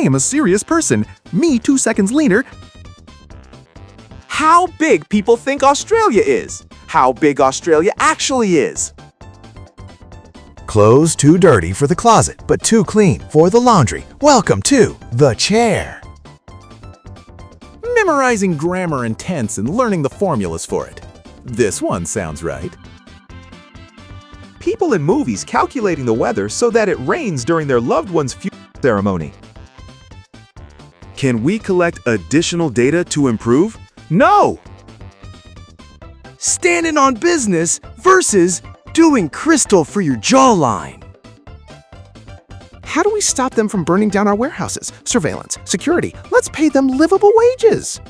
am a serious person. Me 2 seconds later. How big people think Australia is. How big Australia actually is. Clothes too dirty for the closet, but too clean for the laundry. Welcome to the chair. Memorizing grammar and tense and learning the formulas for it. This one sounds right. People in movies calculating the weather so that it rains during their loved one's funeral ceremony. Can we collect additional data to improve? No! Standing on business versus doing crystal for your jawline. How do we stop them from burning down our warehouses? Surveillance, security, let's pay them livable wages.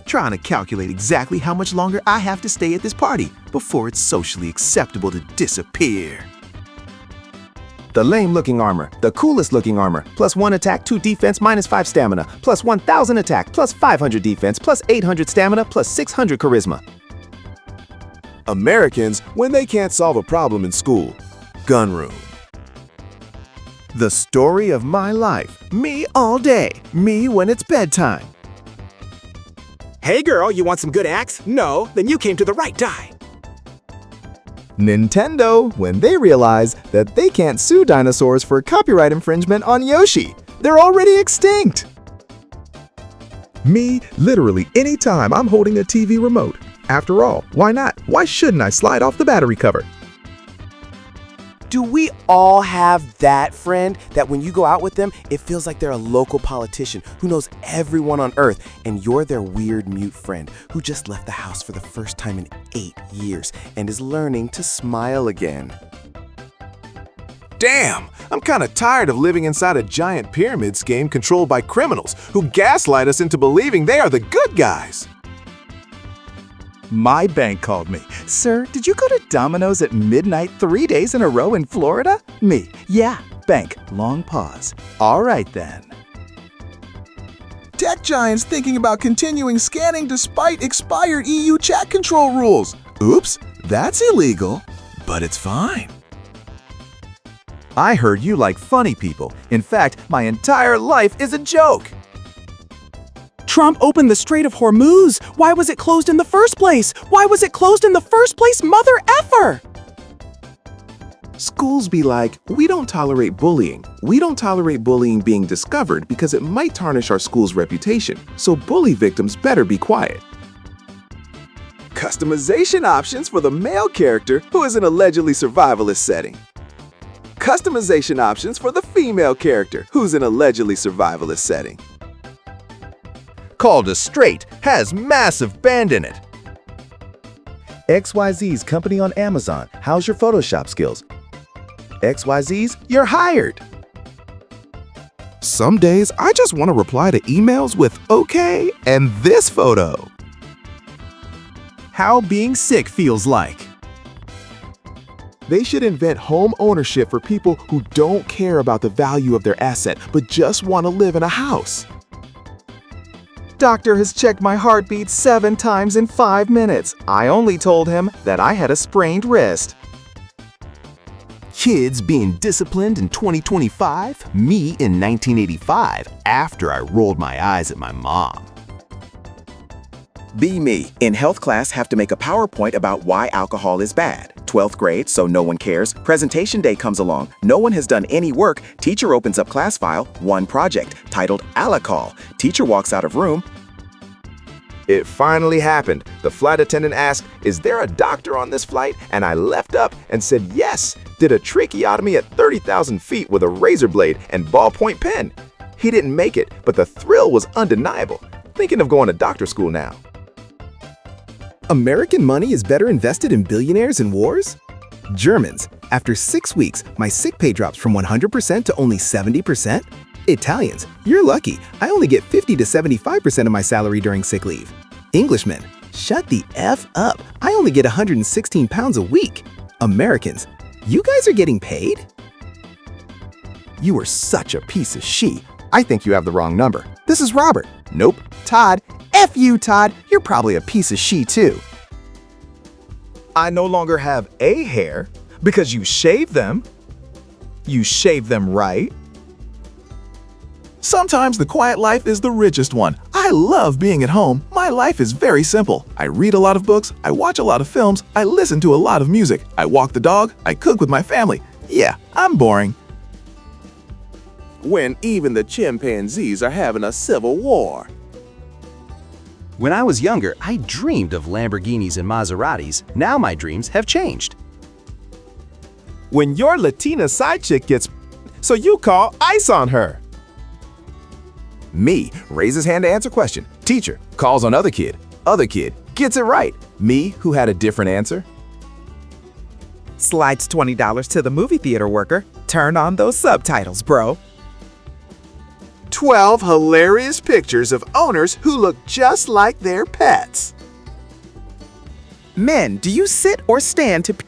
Trying to calculate exactly how much longer I have to stay at this party before it's socially acceptable to disappear. The lame-looking armor, the coolest-looking armor, plus 1 attack, 2 defense, minus 5 stamina, plus 1,000 attack, plus 500 defense, plus 800 stamina, plus 600 charisma. Americans when they can't solve a problem in school. Gun room. The story of my life. Me all day. Me when it's bedtime. Hey girl, you want some good axe? No? Then you came to the right die. Nintendo when they realize that they can't sue dinosaurs for copyright infringement on Yoshi. They're already extinct. Me, literally anytime I'm holding a TV remote. After all, why not? Why shouldn't I slide off the battery cover? Do we all have that friend that when you go out with them, it feels like they're a local politician who knows everyone on earth, and you're their weird mute friend who just left the house for the first time in 8 years and is learning to smile again? Damn, I'm kinda tired of living inside a giant pyramid scheme controlled by criminals who gaslight us into believing they are the good guys. My bank called me. Sir, did you go to Domino's at midnight 3 days in a row in Florida? Me. Yeah, bank. Long pause. All right then. Tech giants thinking about continuing scanning despite expired EU chat control rules. Oops, that's illegal, but it's fine. I heard you like funny people. In fact, my entire life is a joke. Trump opened the Strait of Hormuz. Why was it closed in the first place? Why was it closed in the first place, mother effer? Schools be like, we don't tolerate bullying. We don't tolerate bullying being discovered because it might tarnish our school's reputation. So bully victims better be quiet. Customization options for the male character who is in allegedly survivalist setting. Customization options for the female character who's in allegedly survivalist setting. Called a straight, has massive band in it. XYZ's company on Amazon. How's your Photoshop skills? XYZ's, you're hired. Some days, I just want to reply to emails with okay and this photo. How being sick feels like. They should invent home ownership for people who don't care about the value of their asset, but just want to live in a house. Doctor has checked my heartbeat 7 times in 5 minutes. I only told him that I had a sprained wrist. Kids being disciplined in 2025, me in 1985, after I rolled my eyes at my mom. Be me. In health class, have to make a PowerPoint about why alcohol is bad. 12th grade, so no one cares. Presentation day comes along. No one has done any work. Teacher opens up class file, 1 project, titled Alcohol. Teacher walks out of room. It finally happened. The flight attendant asked, "Is there a doctor on this flight?" And I leapt up and said yes. Did a tracheotomy at 30,000 feet with a razor blade and ballpoint pen. He didn't make it, but the thrill was undeniable. Thinking of going to doctor school now. American money is better invested in billionaires and wars? Germans. After 6 weeks, my sick pay drops from 100% to only 70%? Italians. You're lucky. I only get 50 to 75% of my salary during sick leave. Englishmen. Shut the F up. I only get 116 pounds a week. Americans. You guys are getting paid? You are such a piece of she. I think you have the wrong number. This is Robert. Nope. Todd. F you, Todd. You're probably a piece of she too. I no longer have a hair because you shave them. You shave them right. Sometimes the quiet life is the richest one. I love being at home. My life is very simple. I read a lot of books, I watch a lot of films, I listen to a lot of music, I walk the dog, I cook with my family. Yeah, I'm boring. When even the chimpanzees are having a civil war. When I was younger, I dreamed of Lamborghinis and Maseratis. Now my dreams have changed. When your Latina side chick gets so you call ICE on her. Me raises hand to answer question. Teacher calls on other kid. Other kid gets it right. Me who had a different answer. Slides $20 to the movie theater worker. Turn on those subtitles, bro. 12 hilarious pictures of owners who look just like their pets. Men, do you sit or stand to pee?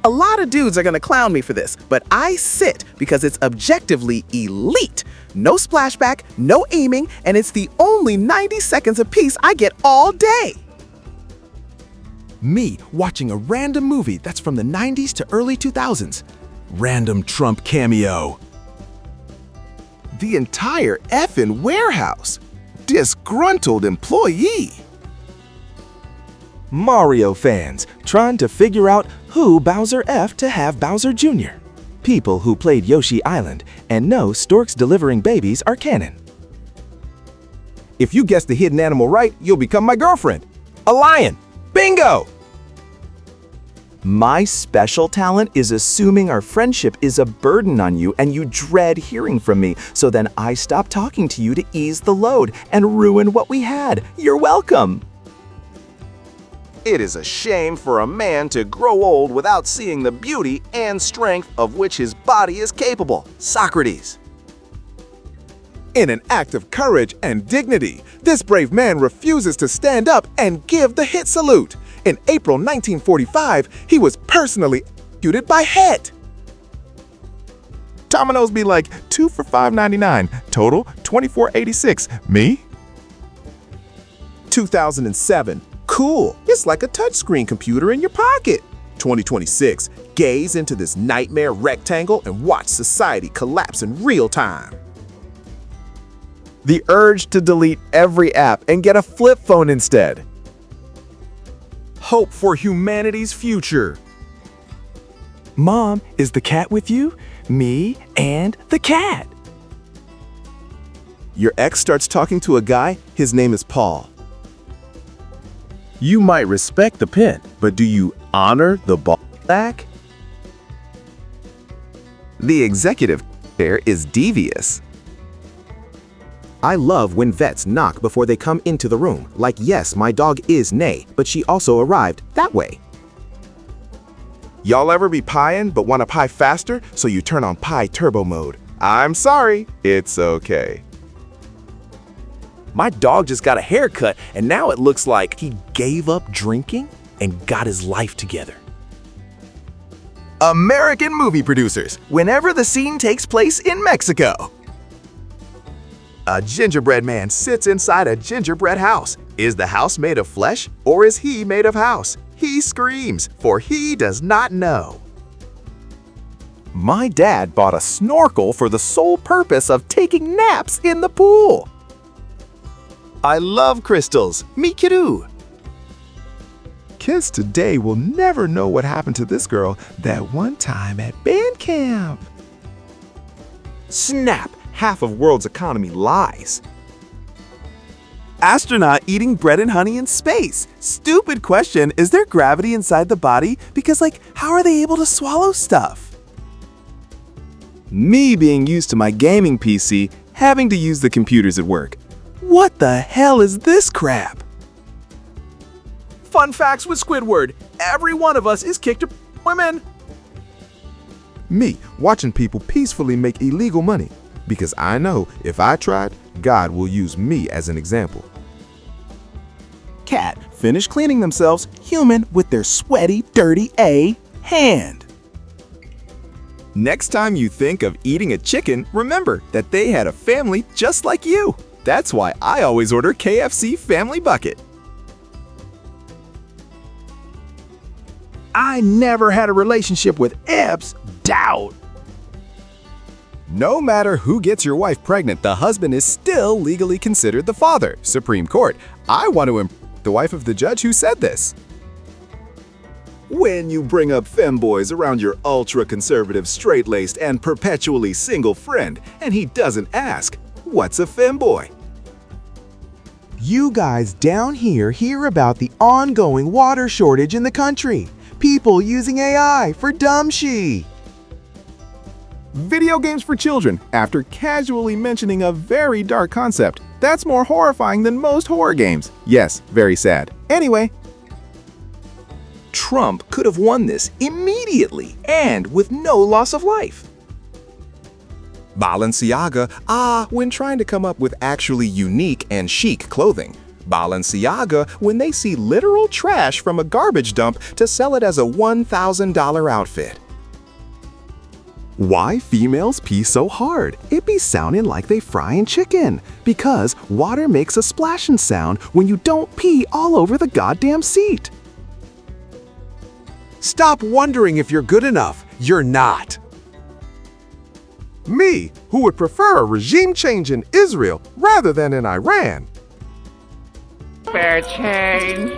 A lot of dudes are gonna clown me for this, but I sit because it's objectively elite. No splashback, no aiming, and it's the only 90 seconds apiece I get all day. Me watching a random movie that's from the 90s to early 2000s. Random Trump cameo. The entire effing warehouse. Disgruntled employee. Mario fans trying to figure out who Bowser F to have Bowser Jr. People who played Yoshi Island and know storks delivering babies are canon. If you guess the hidden animal right, you'll become my girlfriend. A lion. Bingo! My special talent is assuming our friendship is a burden on you and you dread hearing from me, so then I stop talking to you to ease the load and ruin what we had. You're welcome. It is a shame for a man to grow old without seeing the beauty and strength of which his body is capable. Socrates. In an act of courage and dignity, this brave man refuses to stand up and give the hit salute. In April 1945, he was personally executed by Het. Domino's be like 2 for $5.99, total $24.86. Me? 2007. Cool, it's like a touchscreen computer in your pocket. 2026, gaze into this nightmare rectangle and watch society collapse in real time. The urge to delete every app and get a flip phone instead. Hope for humanity's future. Mom, is the cat with you? Me and the cat. Your ex starts talking to a guy, his name is Paul. You might respect the pen, but do you honor the ball back? The executive chair is devious. I love when vets knock before they come into the room, like yes, my dog is Nay, but she also arrived that way. Y'all ever be pieing but want to pie faster, so you turn on pie turbo mode? I'm sorry, it's okay. My dog just got a haircut and now it looks like he gave up drinking and got his life together. American movie producers, whenever the scene takes place in Mexico. A gingerbread man sits inside a gingerbread house. Is the house made of flesh or is he made of house? He screams, for he does not know. My dad bought a snorkel for the sole purpose of taking naps in the pool. I love crystals. Me too. Kids today will never know what happened to this girl that one time at band camp. Snap! Half of world's economy lies. Astronaut eating bread and honey in space. Stupid question, is there gravity inside the body? Because how are they able to swallow stuff? Me being used to my gaming PC, having to use the computers at work. What the hell is this crap? Fun facts with Squidward. Every one of us is kicked to women. Me watching people peacefully make illegal money. Because I know if I tried, God will use me as an example. Cat finished cleaning themselves, human with their sweaty, dirty A hand. Next time you think of eating a chicken, remember that they had a family just like you. That's why I always order KFC Family Bucket. I never had a relationship with Ebbs. Doubt. No matter who gets your wife pregnant, the husband is still legally considered the father. Supreme Court. I want to impress the wife of the judge who said this. When you bring up femboys around your ultra-conservative, straight-laced, and perpetually single friend, and he doesn't ask, what's a femboy? You guys down here hear about the ongoing water shortage in the country. People using AI for dumb shit. Video games for children, after casually mentioning a very dark concept. That's more horrifying than most horror games. Yes, very sad. Anyway, Trump could have won this immediately and with no loss of life. Balenciaga, when trying to come up with actually unique and chic clothing. Balenciaga when they see literal trash from a garbage dump to sell it as a $1,000 outfit. Why females pee so hard? It be sounding like they frying chicken. Because water makes a splashing sound when you don't pee all over the goddamn seat. Stop wondering if you're good enough. You're not. Me, who would prefer a regime change in Israel rather than in Iran. Spare change.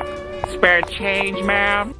Spare change, ma'am.